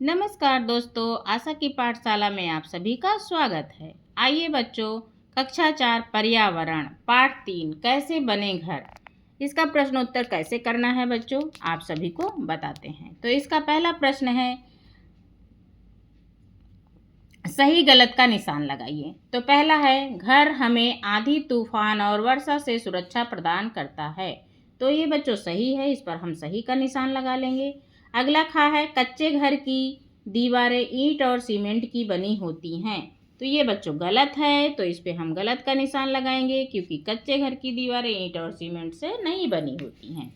नमस्कार दोस्तों, आशा की पाठशाला में आप सभी का स्वागत है। आइए बच्चों, कक्षा 4 पर्यावरण पाठ 3 कैसे बने घर, इसका प्रश्नोत्तर कैसे करना है बच्चों, आप सभी को बताते हैं। तो इसका पहला प्रश्न है, सही गलत का निशान लगाइए। तो पहला है, घर हमें आंधी तूफान और वर्षा से सुरक्षा प्रदान करता है। तो ये बच्चों सही है, इस पर हम सही का निशान लगा लेंगे। अगला खा है, कच्चे घर की दीवारें ईंट और सीमेंट की बनी होती हैं। तो ये बच्चों गलत है, तो इस पे हम गलत का निशान लगाएंगे, क्योंकि कच्चे घर की दीवारें ईंट और सीमेंट से नहीं बनी होती हैं,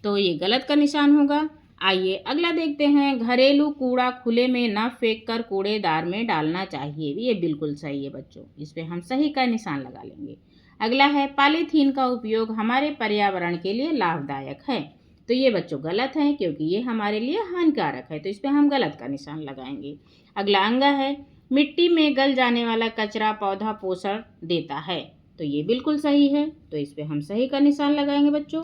तो ये गलत का निशान होगा। आइए अगला देखते हैं, घरेलू कूड़ा खुले में न फेंक कर कूड़ेदार में डालना चाहिए। ये बिल्कुल सही है बच्चों, इस पे हम सही का निशान लगा लेंगे। अगला है, पॉलीथीन का उपयोग हमारे पर्यावरण के लिए लाभदायक है। तो ये बच्चों गलत है, क्योंकि ये हमारे लिए हानिकारक है, तो इस पे हम गलत का निशान लगाएंगे। अगला अंगा है, मिट्टी में गल जाने वाला कचरा पौधा पोषण देता है। तो ये बिल्कुल सही है, तो इस पे हम सही का निशान लगाएंगे बच्चों।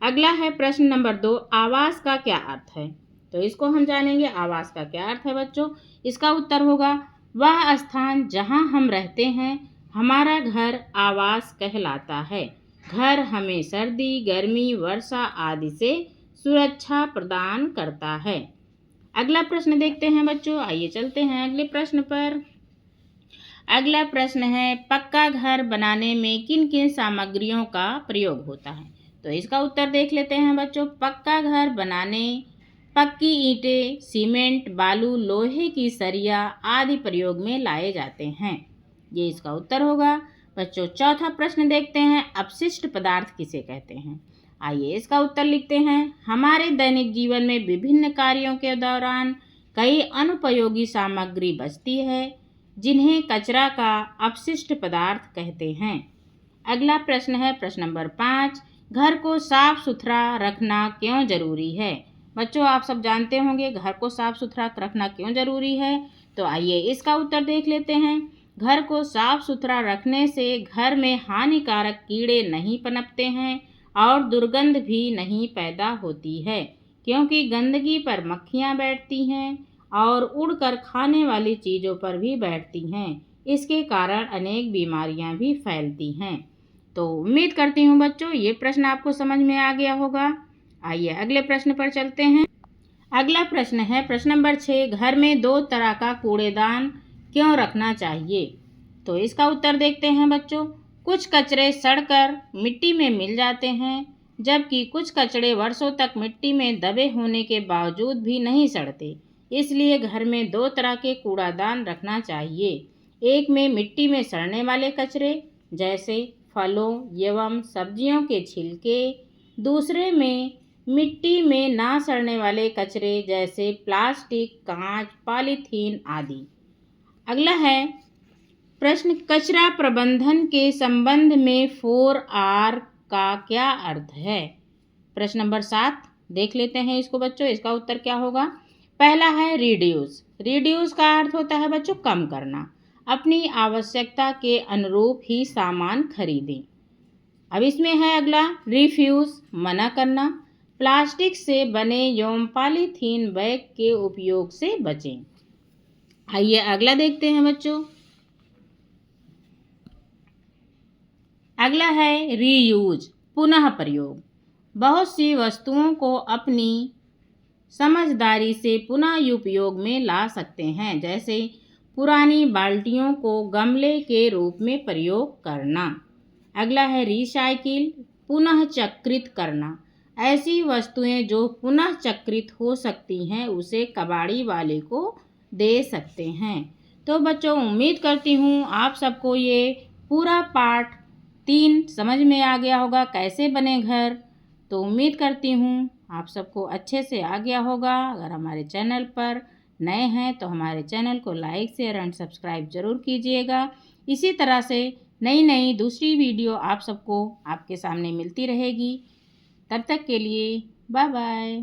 अगला है प्रश्न नंबर 2, आवास का क्या अर्थ है। तो इसको हम जानेंगे, आवास का क्या अर्थ है बच्चों। इसका उत्तर होगा, वह स्थान जहां हम रहते हैं, हमारा घर आवास कहलाता है। घर हमें सर्दी, गर्मी, वर्षा आदि से सुरक्षा प्रदान करता है। अगला प्रश्न देखते हैं बच्चों, आइए चलते हैं अगले प्रश्न पर। अगला प्रश्न है, पक्का घर बनाने में किन किन सामग्रियों का प्रयोग होता है। तो इसका उत्तर देख लेते हैं बच्चों। पक्का घर बनाने पक्की ईंटें, सीमेंट, बालू, लोहे की सरिया आदि प्रयोग में लाए जाते हैं। ये इसका उत्तर होगा बच्चों। चौथा प्रश्न देखते हैं, अपशिष्ट पदार्थ किसे कहते हैं। आइए इसका उत्तर लिखते हैं। हमारे दैनिक जीवन में विभिन्न कार्यों के दौरान कई अनुपयोगी सामग्री बचती है, जिन्हें कचरा का अपशिष्ट पदार्थ कहते हैं। अगला प्रश्न है प्रश्न नंबर 5, घर को साफ सुथरा रखना क्यों जरूरी है। बच्चों आप सब जानते होंगे घर को साफ सुथरा रखना क्यों जरूरी है। तो आइए इसका उत्तर देख लेते हैं। घर को साफ सुथरा रखने से घर में हानिकारक कीड़े नहीं पनपते हैं और दुर्गंध भी नहीं पैदा होती है, क्योंकि गंदगी पर मक्खियाँ बैठती हैं और उड़कर खाने वाली चीज़ों पर भी बैठती हैं। इसके कारण अनेक बीमारियां भी फैलती हैं। तो उम्मीद करती हूँ बच्चों ये प्रश्न आपको समझ में आ गया होगा। आइए अगले प्रश्न पर चलते हैं। अगला प्रश्न है प्रश्न नंबर 6, घर में 2 तरह का कूड़ेदान क्यों रखना चाहिए। तो इसका उत्तर देखते हैं बच्चों। कुछ कचरे सड़कर मिट्टी में मिल जाते हैं, जबकि कुछ कचरे वर्षों तक मिट्टी में दबे होने के बावजूद भी नहीं सड़ते। इसलिए घर में 2 तरह के कूड़ादान रखना चाहिए। एक में मिट्टी में सड़ने वाले कचरे जैसे फलों एवं सब्जियों के छिलके, दूसरे में मिट्टी में ना सड़ने वाले कचरे जैसे प्लास्टिक, कांच, पॉलीथीन आदि। अगला है प्रश्न, कचरा प्रबंधन के संबंध में 4R का क्या अर्थ है। प्रश्न नंबर 7 देख लेते हैं इसको बच्चों। इसका उत्तर क्या होगा। पहला है रिड्यूस। रिड्यूस का अर्थ होता है बच्चों कम करना, अपनी आवश्यकता के अनुरूप ही सामान खरीदें। अब इसमें है अगला रिफ्यूज, मना करना, प्लास्टिक से बने एवं पॉलीथीन बैग के उपयोग से बचें। आइए अगला देखते हैं बच्चों। अगला है रीयूज, पुनः प्रयोग। बहुत सी वस्तुओं को अपनी समझदारी से पुनः उपयोग में ला सकते हैं, जैसे पुरानी बाल्टियों को गमले के रूप में प्रयोग करना। अगला है रिसाइकिल, पुनः चक्रित करना। ऐसी वस्तुएं जो पुनः चक्रित हो सकती हैं उसे कबाड़ी वाले को दे सकते हैं। तो बच्चों उम्मीद करती हूँ आप सबको ये पूरा पाठ 3 समझ में आ गया होगा, कैसे बने घर। तो उम्मीद करती हूँ आप सबको अच्छे से आ गया होगा। अगर हमारे चैनल पर नए हैं तो हमारे चैनल को लाइक शेयर एंड सब्सक्राइब जरूर कीजिएगा। इसी तरह से नई नई दूसरी वीडियो आप सबको आपके सामने मिलती रहेगी। तब तक के लिए बाय बाय।